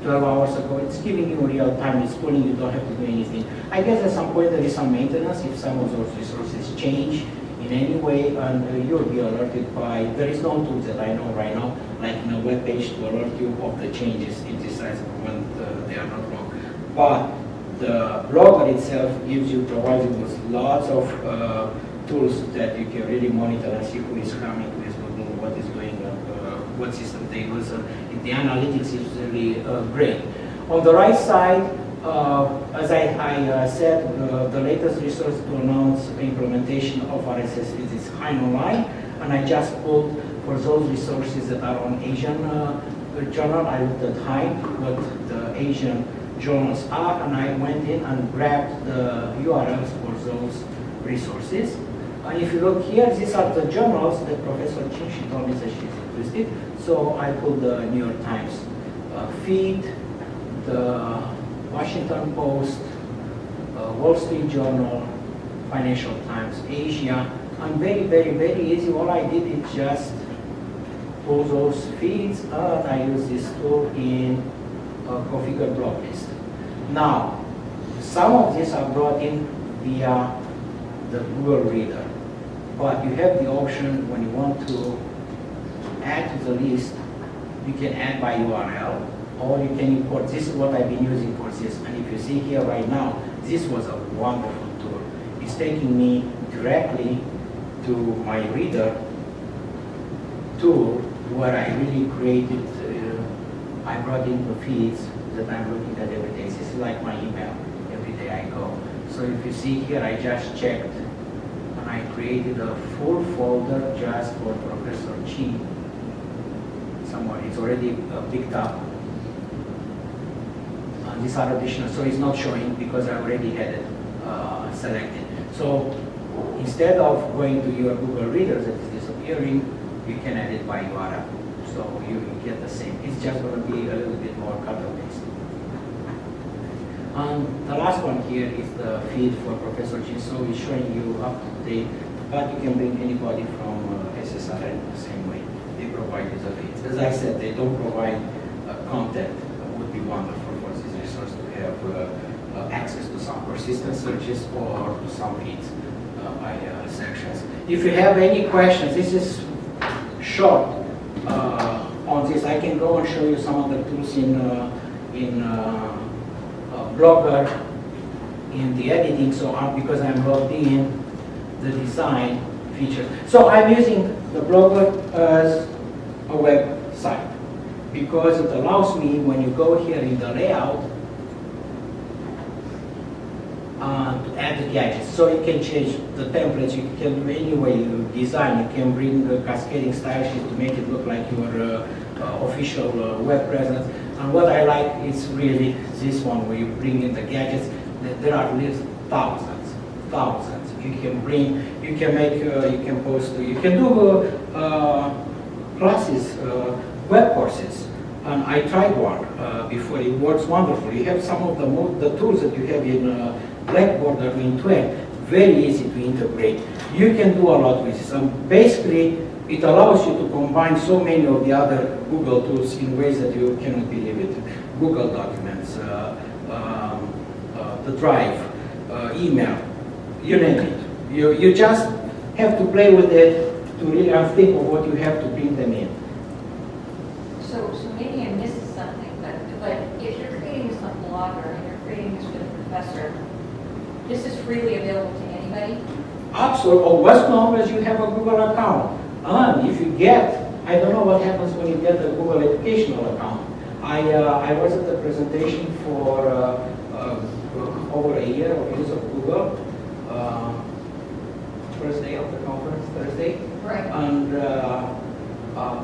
12 hours ago, it's giving you real time, it's pulling, you don't have to do anything. I guess at some point there is some maintenance if some of those resources change in any way, and you'll be alerted by, there is no tool that I know right now, like in a web page to alert you of the changes in this size when they are not wrong. But the blogger itself provides you with lots of tools that you can really monitor and see who is coming, who is looking, what is doing, what system they use. The analytics is really great. On the right side, as I said, the latest resource to announce implementation of RSS feeds is Hein Online, and I just pulled for those resources that are on Asian journal. I looked at Hein, what the Asian journals are, and I went in and grabbed the URLs for those resources. And if you look here, these are the journals that Professor Chin, she told me that she's interested. So I pulled the New York Times feed, the Washington Post, Wall Street Journal, Financial Times Asia, and very, very, very easy. All I did is just pull those feeds, and I use this tool in configure blog list. Now, some of these are brought in via the Google Reader, but you have the option when you want to add to the list, you can add by URL, or you can import. This is what I've been using for this, and if you see here right now, this was a wonderful tool. It's taking me directly to my reader tool where I really created, I brought in the feeds that I'm looking at every day. This is like my email, every day I go. So if you see here, I just checked, and I created a full folder just for Professor Chi. Somewhere, it's already picked up. And these are additional, so it's not showing because I already had it selected. So instead of going to your Google Reader that is disappearing, you can add it by URL. So you get the same. It's just going to be a little bit more cut and paste. And the last one here is the feed for Professor G. So it's showing you up to date, but you can bring anybody from SSRN the same way. They provide you the feeds. As I said, they don't provide content. It would be wonderful for this resource to have access to some persistent searches or to some feeds by sections. If you have any questions, this is short on this. I can go and show you some of the tools in Blogger in the editing. So because I'm logged in, the design, features. So I'm using the blogger as a website because it allows me, when you go here in the layout, to add the gadgets. So you can change the templates, you can do any way you design, you can bring the cascading style sheet to make it look like your official web presence. And what I like is really this one where you bring in the gadgets. There are thousands. You can bring, you can make, you can post, you can do classes, web courses. And I tried one before. It works wonderfully. You have some of the tools that you have in Blackboard or in Twig, very easy to integrate. You can do a lot with this. And basically, it allows you to combine so many of the other Google tools in ways that you cannot believe it. Google Documents, the Drive, email, you name it. You just have to play with it to really think of what you have to bring them in. So maybe I missed something, but if you're creating this on Blogger and you're creating this with a professor, this is freely available to anybody? Absolutely, as long as you have a Google account. And if you get, I don't know what happens when you get a Google educational account. I was at the presentation for over a year of use of Google. First day of the conference, Thursday. Right. And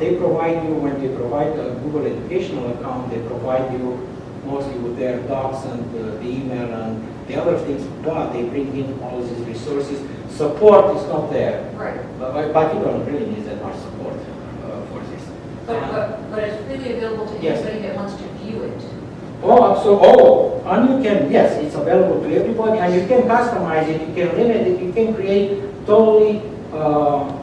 they provide you, when they provide a Google educational account, they provide you mostly with their docs and the email and the other things, but they bring in all these resources. Support is not there. Right. But you don't really need that much support for this. But it's freely available to Yes. anybody that wants to view it. Oh, absolutely. Oh, and you can, yes, it's available to everybody, and you can customize it, you can limit it, you can create totally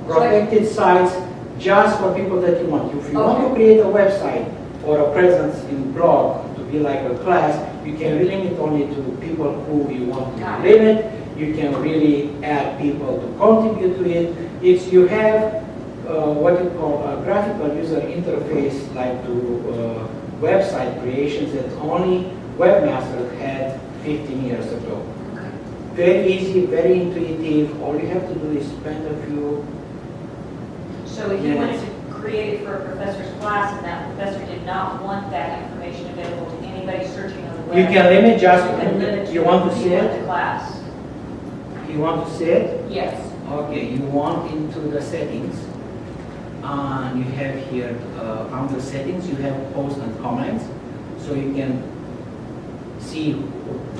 protected sites just for people that you want. If you want to create a website or a presence in blog to be like a class, you can limit only to people who you want to limit. You can really add people to contribute to it. If you have what you call a graphical user interface, like to website creations that only webmasters had 15 years ago. Very easy, very intuitive. All you have to do is spend a few. So if you wanted to create it for a professor's class and that professor did not want that information available to anybody searching on the web. You can limit just, you can limit you want to see people in it? the class. You want to see it? Yes. Okay, you want into the settings. And you have here, under settings, you have post and comments. So you can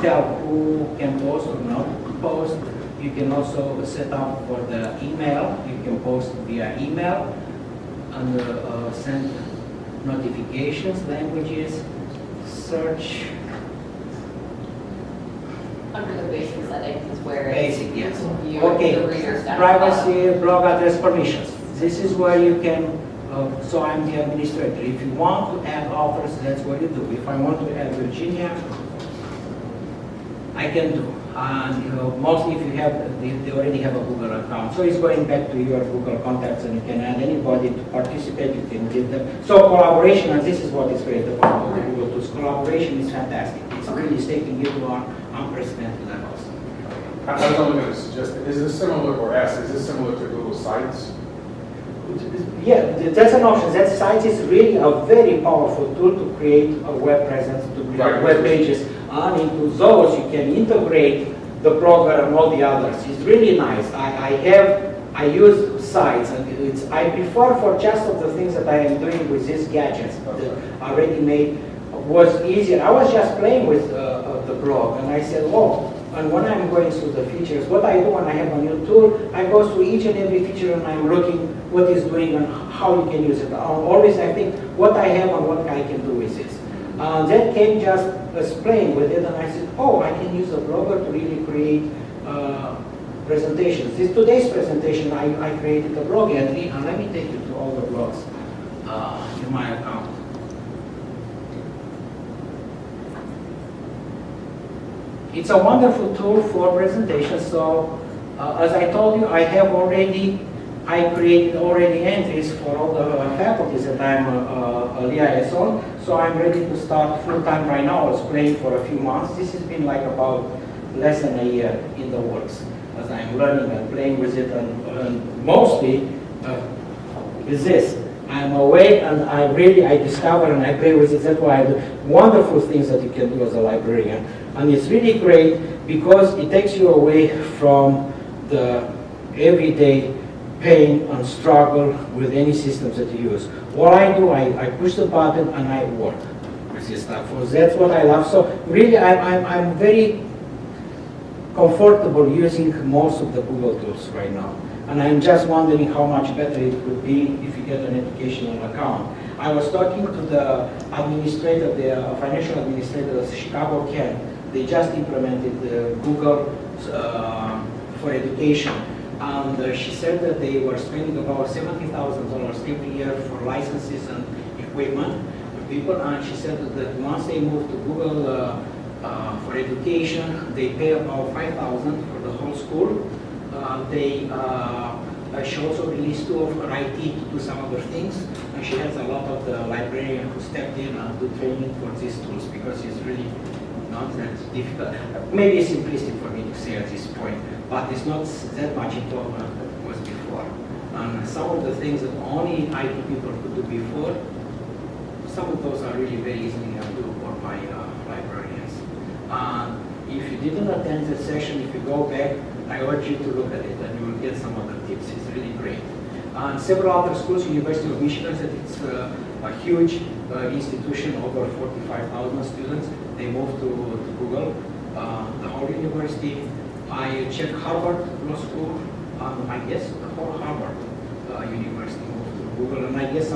tell who can post or not post. You can also set up for the email. You can post via email and send notifications, languages, search. Under the basic settings is where Basic, yes. you Okay, the reader stuff. privacy, blog address permissions. This is where you can, so I'm the administrator. If you want to add authors, that's what you do. If I want to add Virginia, I can do. And mostly if you have, they already have a Google account. So it's going back to your Google contacts and you can add anybody to participate, you can give them. So collaboration, and this is what is great about the Google tools. Collaboration is fantastic. It's really taking you to unprecedented levels. I was only going to suggest, is this similar, or ask, is this similar to Google Sites? Yeah, that's an option. That site is really a very powerful tool to create a web presence, to create Right. web pages. And into those, you can integrate the blogger and all the others. It's really nice. I use sites, and I prefer for just of the things that I am doing with these gadgets that already made was easier. I was just playing with the blog, and I said, oh. And when I'm going through the features, what I do when I have a new tool, I go through each and every feature and I'm looking what it's doing and how you can use it. Always I think what I have and what I can do with this. That came just as playing with it, and I said, oh, I can use a blogger to really create presentations. Today's presentation, I created a blog entry, and let me take you to all the blogs in my account. It's a wonderful tool for presentations. So, as I told you, I created already entries for all the faculties that I'm a liaison. So I'm ready to start full-time right now. I was playing for a few months. This has been like about less than a year in the works. as I'm learning and playing with it, and mostly is this. I'm awake and I discover and I play with it. That's why I do wonderful things that you can do as a librarian. And it's really great because it takes you away from the everyday pain and struggle with any systems that you use. What I do, I push the button and I work with this stuff. So that's what I love. So really, I'm very comfortable using most of the Google tools right now. And I'm just wondering how much better it would be if you get an educational account. I was talking to the administrator, the financial administrator of Chicago Ken. They just implemented Google for education. And she said that they were spending about $70,000 every year for licenses and equipment for people. And she said that once they move to Google for education, they pay about $5,000 for the whole school. She also released 2 of her IT to do some other things, and she has a lot of the librarians who stepped in and do training for these tools because it's really not that difficult. Maybe it's simplistic for me to say at this point, but it's not that much involvement that it was before. And some of the things that only IT people could do before, some of those are really very easily doable for my librarians. If you didn't attend the session, if you go back, I urge you to look at it and you will get some other tips. It's really great. And several other schools, University of Michigan, said it's a huge institution, over 45,000 students. They moved to Google, the whole university. I checked Harvard Law School, I guess the whole Harvard University moved to Google, and I guess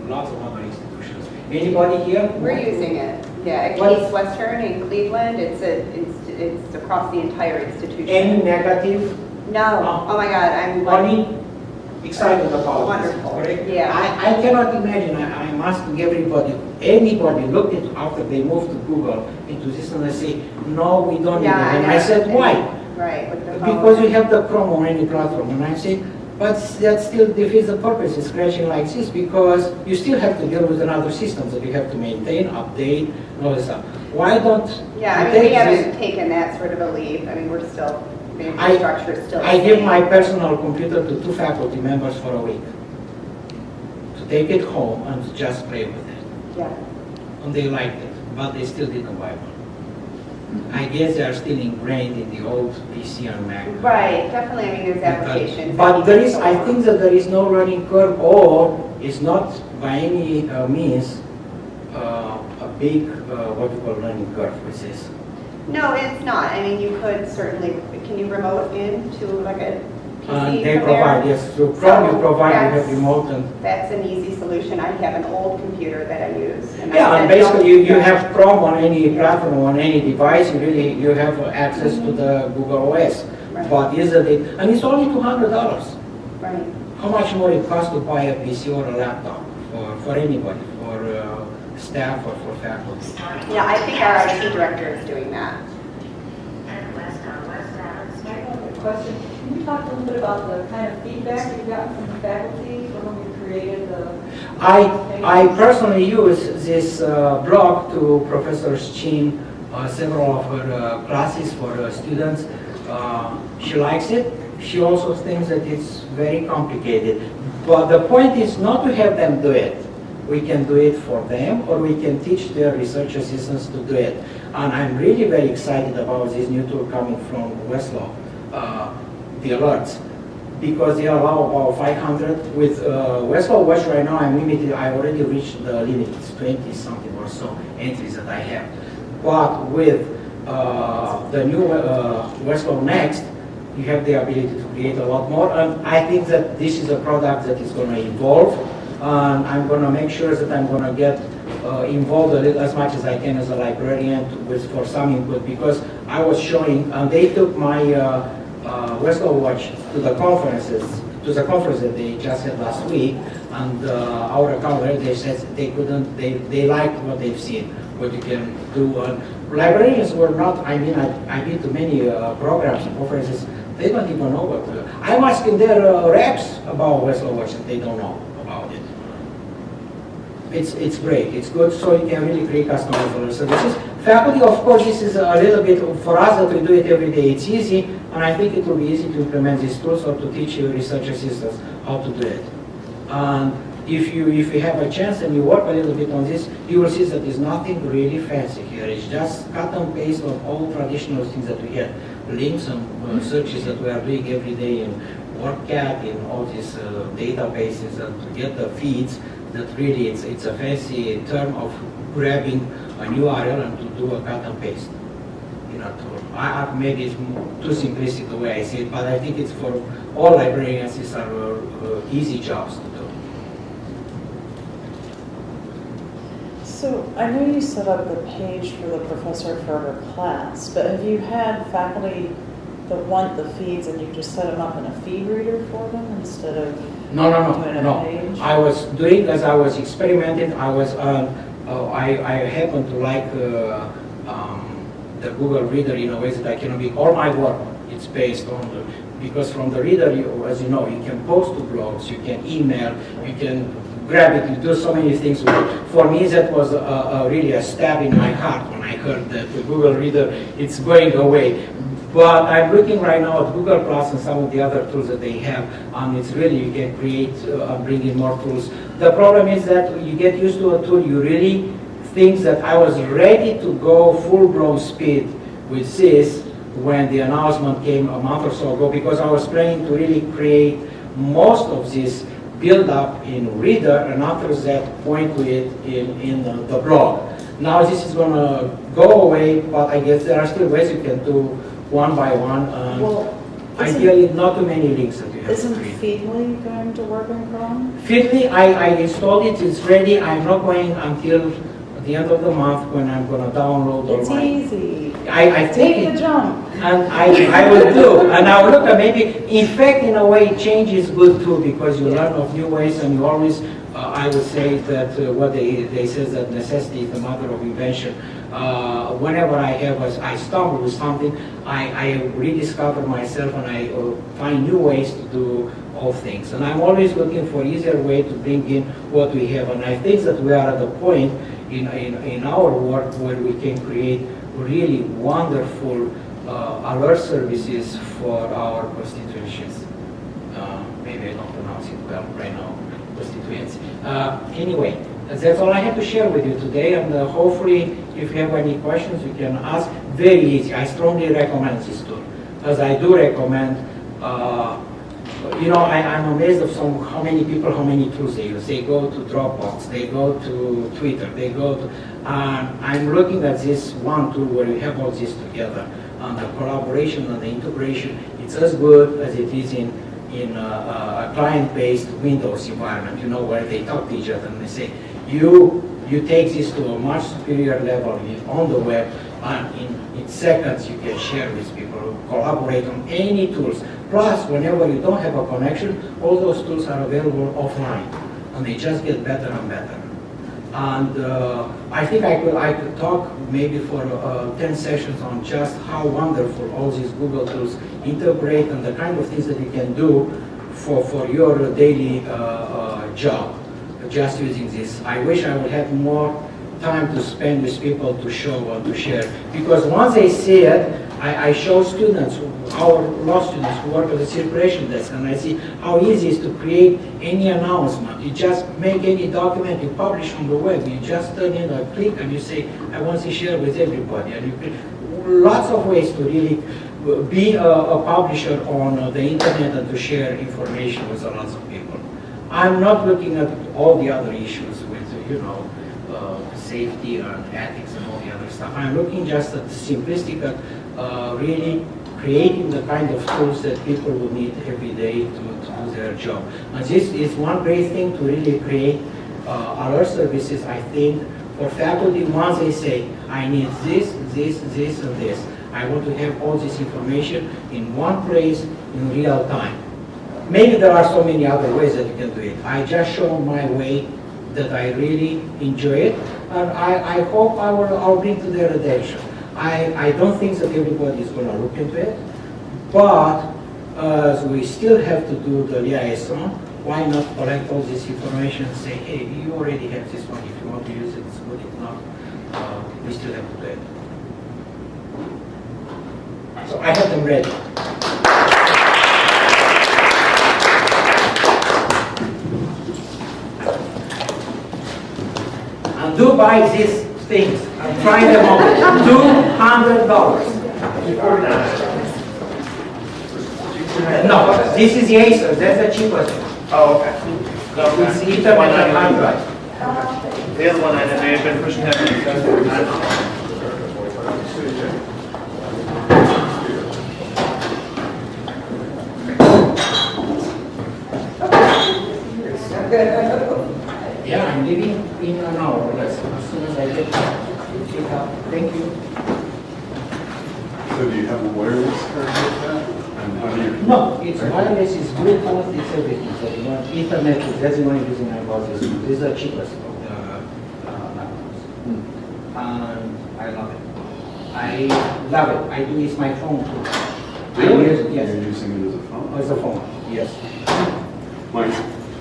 lots of other institutions. Anybody here? We're using it. Yeah, at What? Case Western in Cleveland, it's across the entire institution. Any negative? No. Oh my God, I'm like, Only excited about Wonderful. this, correct? Yeah. I cannot imagine. I'm asking everybody, anybody looked at after they moved to Google into this and they say, no, we don't need it. Yeah, And I I know. said, why? right, with the phone. Because you have the Chrome on any platform. And I say, but that still defeats the purpose of scratching like this because you still have to deal with another systems that you have to maintain, update, and all this stuff. Why don't Yeah, I you mean, we take this- haven't taken that sort of a leap. I mean, we're still, the infrastructure is still the I give same. my personal computer to 2 faculty members for a week to take it home and to just play with it. Yeah. And they liked it, but they still didn't buy one. I guess they are still ingrained in the old PC and Mac. Right, definitely, I mean, there's applications. But there is, I think that there is no learning curve, or it's not by any means a big, what you call learning curve with this. No, it's not. I mean, you could certainly, can you remote into like a PC They from provide, there? yes, so Chrome you provide, you have that's- remote and. That's an easy solution. I have an old computer that I use. And I Yeah, and said, basically "Don't- you have Chrome on any platform, on any device, you have access to the Google OS. Right. But easily, and it's only $200. Right. How much more it costs to buy a PC or a laptop for anybody, for staff or for faculty? Yeah, I think our IT director is doing that. I have a question. Can you talk a little bit about the kind of feedback you've gotten from the faculty from when you created the... I personally use this blog to Professor Chin, several of her classes for students. She likes it. She also thinks that it's very complicated. But the point is not to have them do it. We can do it for them, or we can teach their research assistants to do it. And I'm really very excited about this new tool coming from Westlaw, the alerts, because they allow about 500. With Westlaw Watch right now, I'm limited. I already reached the limit. It's 20 something or so entries that I have. But with the new Westlaw Next, you have the ability to create a lot more. And I think that this is a product that is going to evolve. And I'm going to make sure that I'm going to get involved a little as much as I can as a librarian for some input, because I was showing, and they took my Westlaw Watch to the conference that they just had last week, and our account they said they couldn't, they liked what they've seen, what you can do. Librarians were not, I mean, I've been to many programs and conferences, they don't even know what to do. I'm asking their reps about Westlaw Watch and they don't know about it. it's great. It's good, so you can really create customizable services. Faculty, of course, this is a little bit, for us that we do it every day, it's easy, and I think it will be easy to implement these tools or to teach your research assistants how to do it. And if you have a chance and you work a little bit on this, you will see that there's nothing really fancy here. It's just cut and paste of all traditional things that we have. Links and searches that we are doing every day in WorkCat, in all these databases, and to get the feeds, that really it's a fancy term of grabbing a new URL and to do a cut and paste in a tool. Maybe it's too simplistic the way I say it, but I think it's for all librarians, these are easy jobs to do. So I know you set up the page for the professor for her class, but have you had faculty that want the feeds and you just set them up in a feed reader for them instead of No. doing a page? I was doing, as I was experimenting, I happen to like the Google Reader in a way that I can make all my work. It's based on because from the reader, as you know, you can post to blogs, you can email, you can grab it, you do so many things with it. For me, that was really a stab in my heart when I heard that the Google Reader, it's going away. But I'm looking right now at Google Plus and some of the other tools that they have, and it's really, you can create and bring in more tools. The problem is that you get used to a tool, you really think that I was ready to go full-blown speed with this when the announcement came a month or so ago, because I was planning to really create most of this build up in Reader, and after that point to it in the blog. Now this is going to go away, but I guess there are still ways you can do one by one. Well, ideally, not too many links that you have Isn't to create. Feedly going to work in Chrome? Feedly, I installed it, it's ready. I'm not going until the end of the month when I'm going to download all It's my... easy. I think Take the jump. and I will do, and I will look at maybe, in fact, in a way, change is good too, because you learn of new ways, and you always, I would say that what they say that necessity is the mother of invention. Whenever I stumble with something, I rediscover myself, and I find new ways to do all things. And I'm always looking for easier way to bring in what we have, and I think that we are at the point in our work where we can create really wonderful alert services for our constituencies. Maybe I don't pronounce it well right now, constituents. Anyway, that's all I have to share with you today, and hopefully if you have any questions you can ask. Very easy. I strongly recommend this tool, as I do recommend. I'm amazed of how many people, how many tools they use. They go to Dropbox, they go to Twitter, they go to... I'm looking at this one tool where you have all this together. And the collaboration and the integration, it's as good as it is in a client-based Windows environment, where they talk to each other and they say, you take this to a much superior level on the web, and in seconds you can share with people, collaborate on any tools. Plus, whenever you don't have a connection, all those tools are available offline, and they just get better and better. And I think I could talk maybe for 10 sessions on just how wonderful all these Google tools integrate and the kind of things that you can do for your daily job, just using this. I wish I would have more time to spend with people to show and to share, because once they see it, I show students, our law students who work at the circulation desk, and I see how easy it is to create any announcement. You just make any document you publish on the web. You just turn in a click and you say, I want to share with everybody. And you lots of ways to really be a publisher on the internet and to share information with lots of people. I'm not looking at all the other issues with, safety and ethics and all the other stuff. I'm looking just at simplistic, really creating the kind of tools that people will need every day to do their job. And this is one great thing to really create alert services, I think, for faculty. Once they say, I need this, this, this, and this. I want to have all this information in one place in real time. Maybe there are so many other ways that you can do it. I just show my way that I really enjoy it, and I hope I'll bring to their attention. I don't think that everybody is going to look into it, but we still have to do the liaison why not collect all this information and say, hey, you already have this one, if you want to use it, it's good, if not, we still have to do it. So I have them ready. And do buy these things and try them on. $200. No, this is the Acer, that's the cheapest. Oh, okay. It's Ethernet and hard drive. The other one I may have been pushing that. Yeah, I'm leaving in an hour, yes, as soon as I get pick up. Thank you. So do you have a wireless card with that? And how do you? No, it's wireless, it's Bluetooth, it's everything. So you want Ethernet, that's the only reason I bought this. This is the cheapest of the laptops. And I love it. I love it. I do, it's my phone too. I use it, yes. You're using it as a phone? As a phone, yes. My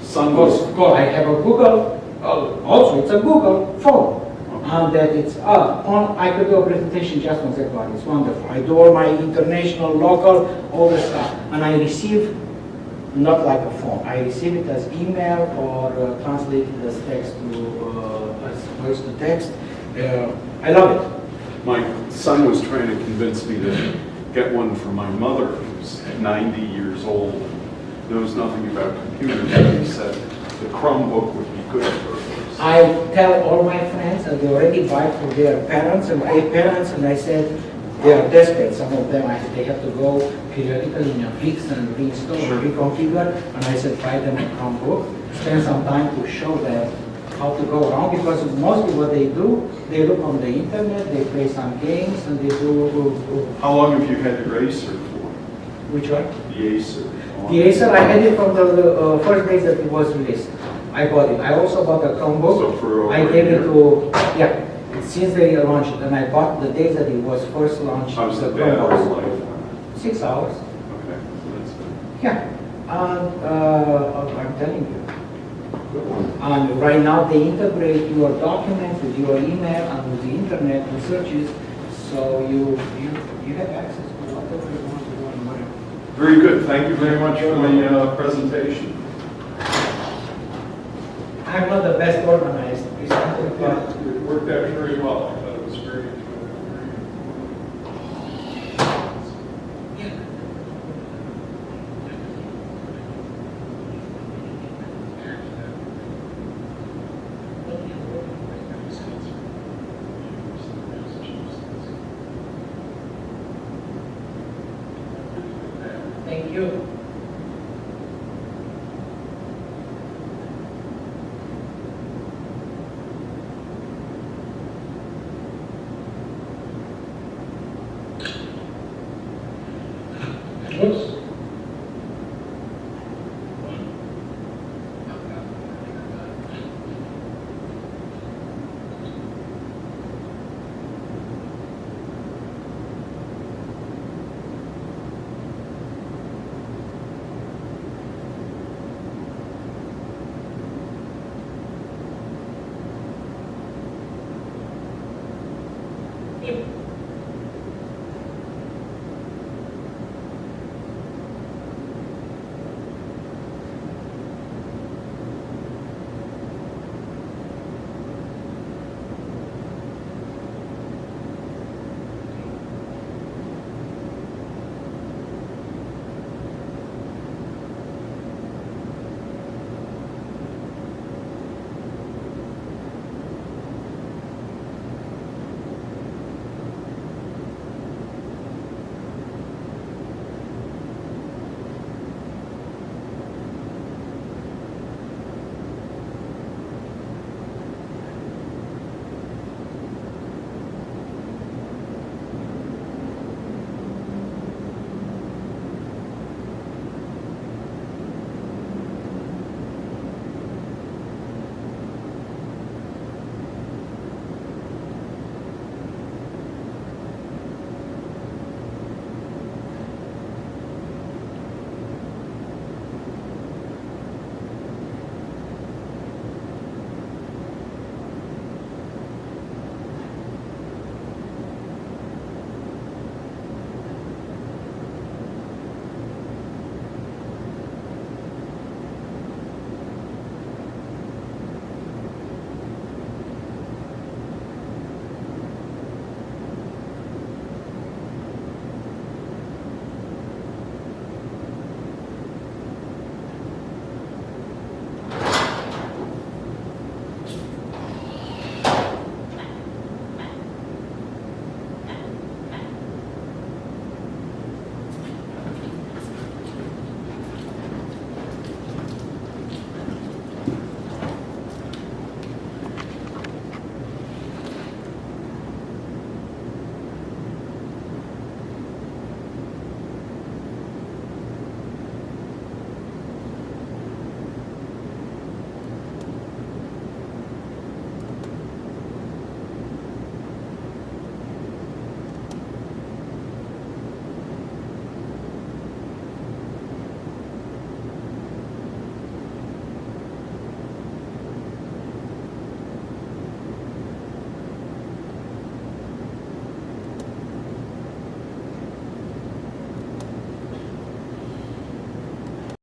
son Of was. course, I have a Google, also it's a Google phone. And that it's I could do a presentation just on that one. It's wonderful. I do all my international, local, all the stuff. And I receive, not like a phone, I receive it as email or translated as text to, as voice to text. I love it. My son was trying to convince me to get one for my mother, who's 90 years old and knows nothing about computers. And he said the Chromebook would be good for her. I tell all my friends, and they already buy for their parents and my parents, and I said they are desperate. Some of them, they have to go periodically in a fix and reinstall and reconfigure. And I said, try them a Chromebook. Spend some time to show them how to go around, because mostly what they do, they look on the internet, they play some games, and they do. How long have you had your Acer for? Which one? The Acer. The Acer, I had it from the first days that it was released. I bought it. I also bought a Chromebook. So for over I gave it to, yeah, since they launched it, and I bought the days that it was first launched. How's the the battery Chromebooks. life? 6 hours. Okay, so that's good. Yeah, and I'm telling you. And right now they integrate your documents with your email and with the internet and searches, so you have access to whatever you want to do and whatever. Very good. Thank you very much for the presentation. I'm not the best organized, but It worked out very well. I thought it was very thank you. Oops. Yep.